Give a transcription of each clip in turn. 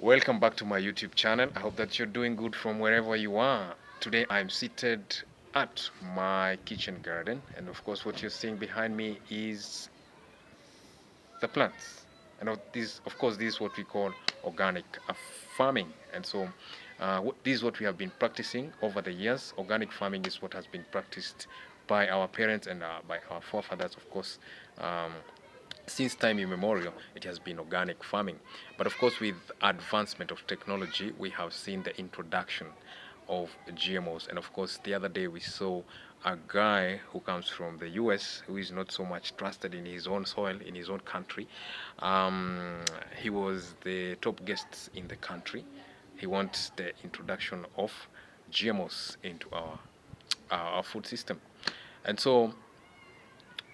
Welcome back to my YouTube channel. I hope that you're doing good from wherever you are. Today I'm seated at my kitchen garden, and of course what you're seeing behind me is the plants. And this is what we call organic farming. And so this is what we have been practicing over the years. Organic farming is what has been practiced by our parents and by our forefathers, of course. Since time immemorial, it has been organic farming. But of course, with advancement of technology, we have seen the introduction of GMOs. And of course, the other day we saw a guy who comes from the US who is not so much trusted in his own soil, in his own country. He was the top guest in the country. He wants the introduction of GMOs into our food system. And so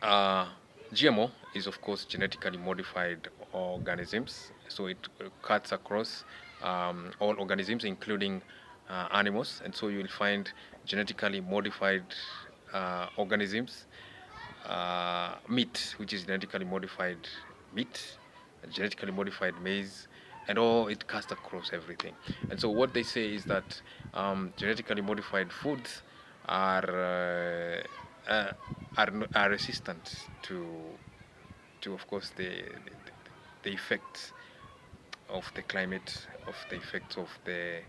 uh, GMO is, of course, genetically modified organisms. So it cuts across all organisms, including animals. And so you'll find genetically modified organisms, meat, which is genetically modified meat, genetically modified maize, and all it cuts across everything. And so what they say is that genetically modified foods are are resistant to of course the effects of the climate, of the effects of the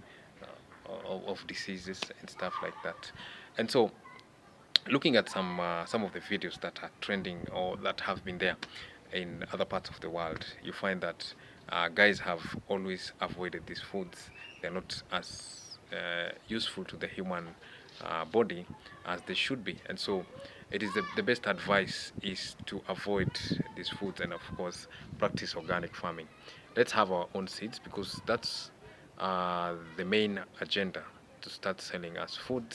of diseases and stuff like that. And so looking at some of the videos that are trending or that have been there in other parts of the world, you find that guys have always avoided these foods. They're not as useful to the human body as they should be, and so it is the best advice is to avoid these foods and of course practice organic farming. Let's have our own seeds because that's the main agenda, to start selling us food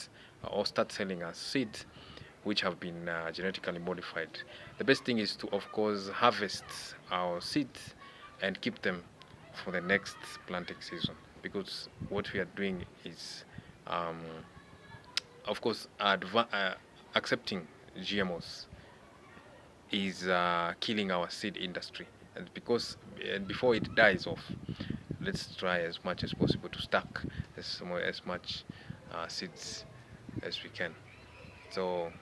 or start selling us seeds which have been genetically modified. The best thing is to, of course, harvest our seeds and keep them for the next planting season, because what we are doing is, um, of course, accepting GMOs is killing our seed industry. And because and before it dies off, let's try as much as possible to stack as much seeds as we can. So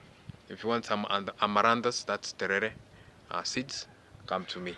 if you want some amaranthus, that's terere seeds, come to me.